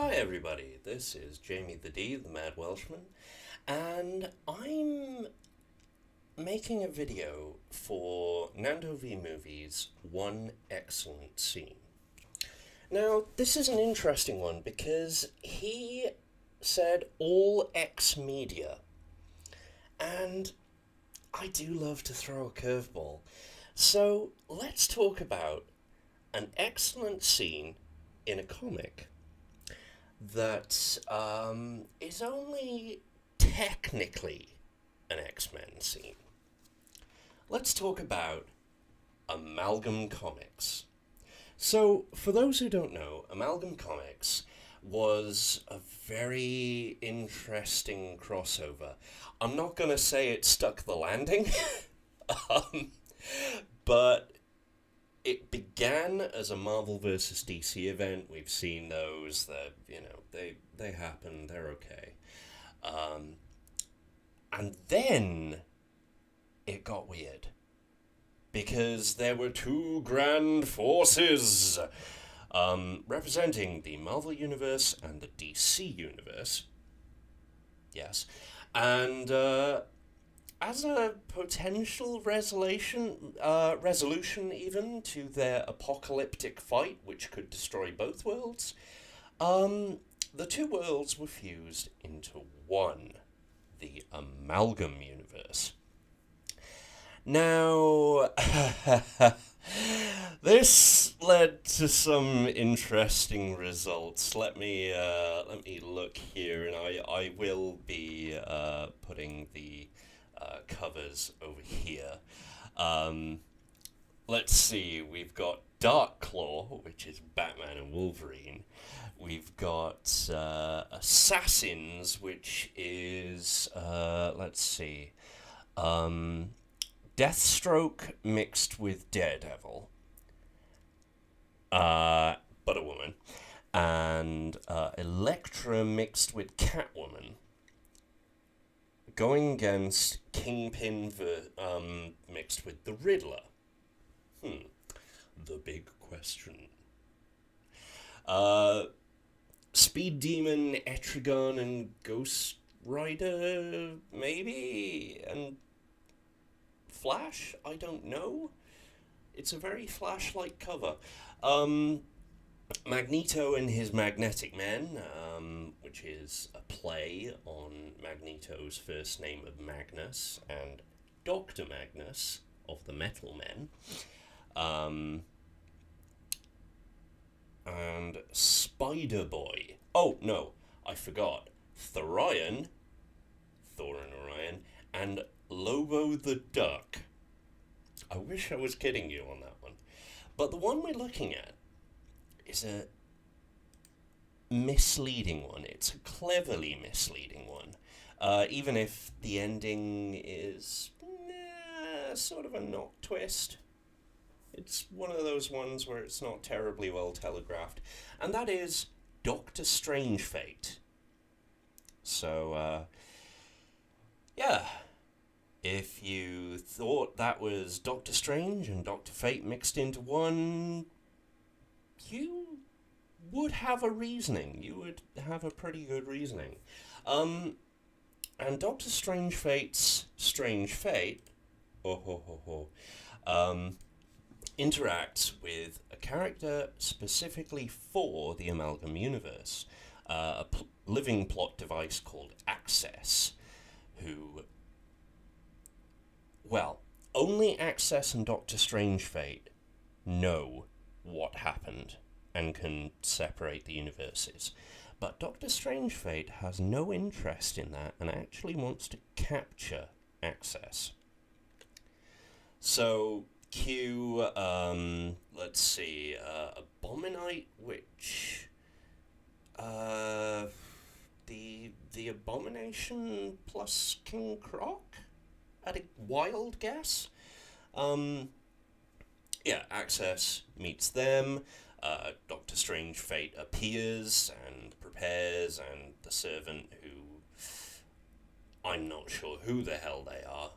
Hi everybody, this is Jamie the D, the Mad Welshman, and I'm making a video for Nando V Movies' One Excellent Scene. Now, this is an interesting one because he said all X media, and I do love to throw a curveball. So let's talk about an excellent scene in a comic that is only technically an X-Men scene. Let's talk about Amalgam Comics. So, for those who don't know, Amalgam Comics was a very interesting crossover. I'm not going to say it stuck the landing, um, but it began as a Marvel versus DC event. We've seen those. That they happen. They're okay. Um, and then it got weird because there were two grand forces representing the Marvel universe and the DC universe. Yes, and as a potential resolution even to their apocalyptic fight, which could destroy both worlds, the two worlds were fused into one, the Amalgam Universe. Now, this led to some interesting results. Let me look here, and I will be putting the covers over here. Um, let's see. We've got Dark Claw, which is Batman and Wolverine. We've got Assassins, which is let's see. Um, Deathstroke mixed with Daredevil, but a woman, and Elektra mixed with Catwoman, going against Kingpin mixed with the Riddler. The big question. Speed Demon, Etrigan, and Ghost Rider, maybe, and Flash? I don't know. It's a very Flash-like cover. Magneto and his Magnetic Men, which is a play on Magneto's first name of Magnus, and Dr. Magnus of the Metal Men. And Spider Boy. Oh, no, I forgot. Thorion, Thor and Orion, and Lobo the Duck. I wish I was kidding you on that one. But the one we're looking at is a misleading one. It's a cleverly misleading one. Even if the ending is sort of a knock twist. It's one of those ones where it's not terribly well telegraphed. And that is Doctor Strangefate. So, yeah. If you thought that was Doctor Strange and Doctor Fate mixed into one, you would have a reasoning. You would have a pretty good reasoning. And Doctor Strangefate's Strange Fate, interacts with a character specifically for the Amalgam Universe, a living plot device called Access, who, well, only Access and Doctor Strangefate know what happened and can separate the universes. But Doctor Strangefate has no interest in that and actually wants to capture Access. So, cue, let's see, Abominite, which, the Abomination plus King Croc? At a wild guess? Yeah, Access meets them, Doctor Strangefate appears and prepares, and the Servant, who I'm not sure who the hell they are,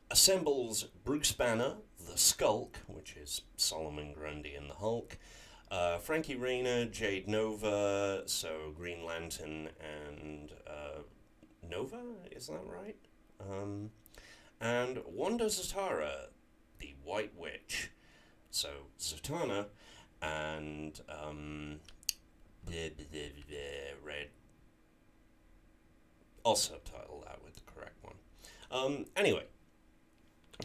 assembles Bruce Banner, the Skulk, which is Solomon Grundy and the Hulk, Frankie Rayner, Jade Nova, so Green Lantern and Nova, is that right? And Wanda Zatara, the White Witch. So Zatanna and Red. I'll subtitle that with the correct one. Anyway,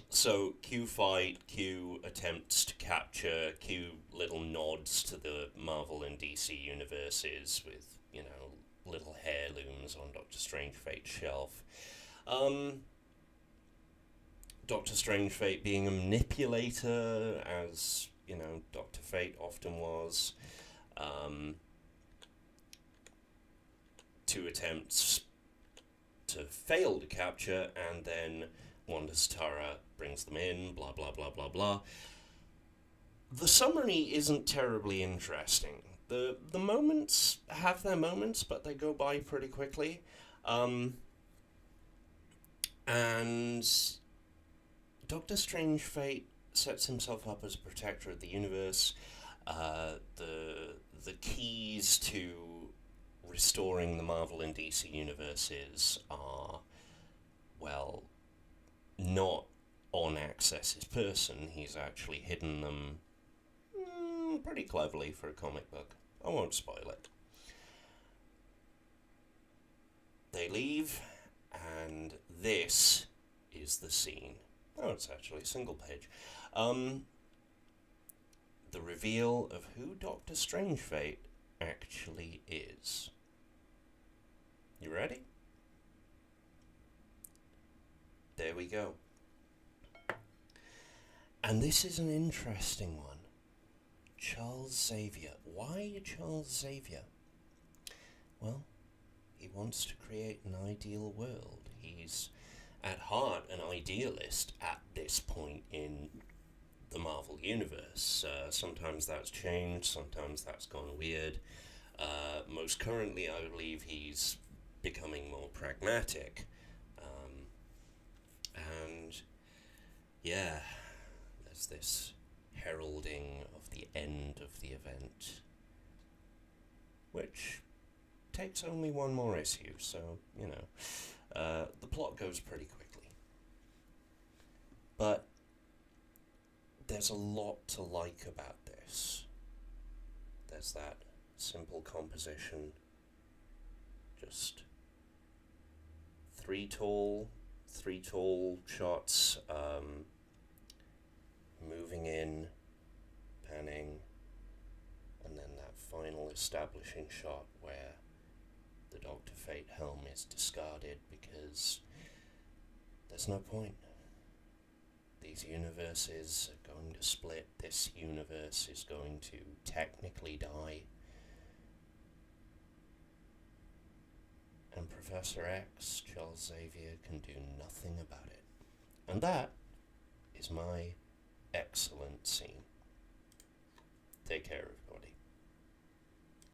so Q fight, Q attempts to capture, Q little nods to the Marvel and DC universes with, little heirlooms on Doctor Strangefate's shelf. Doctor Strangefate being a manipulator, as, Dr. Fate often was. Two attempts to fail to capture, and then Wanda Zatara brings them in, blah, blah, blah, blah, blah. The summary isn't terribly interesting. The moments have their moments, but they go by pretty quickly. And Doctor Strangefate sets himself up as a protector of the universe. The keys to restoring the Marvel and DC universes are, well, not on Access's person. He's actually hidden them pretty cleverly for a comic book. I won't spoil it. They leave, and this is the scene. Oh, it's actually a single page. The reveal of who Doctor Strangefate actually is. You ready? There we go. And this is an interesting one. Charles Xavier. Why Charles Xavier? Well, he wants to create an ideal world. He's at heart an idealist at this point in the Marvel Universe. Sometimes that's changed, sometimes that's gone weird. Most currently, I believe he's becoming more pragmatic. And yeah, there's this heralding of the end of the event, which takes only one more issue, so, the plot goes pretty quickly. But there's a lot to like about this. There's that simple composition, just three tall shots, moving in, panning, and then that final establishing shot where the Dr. Fate helm is discarded because there's no point. These universes are going to split. This universe is going to technically die. And Professor X, Charles Xavier, can do nothing about it. And that is my excellent scene. Take care, everybody.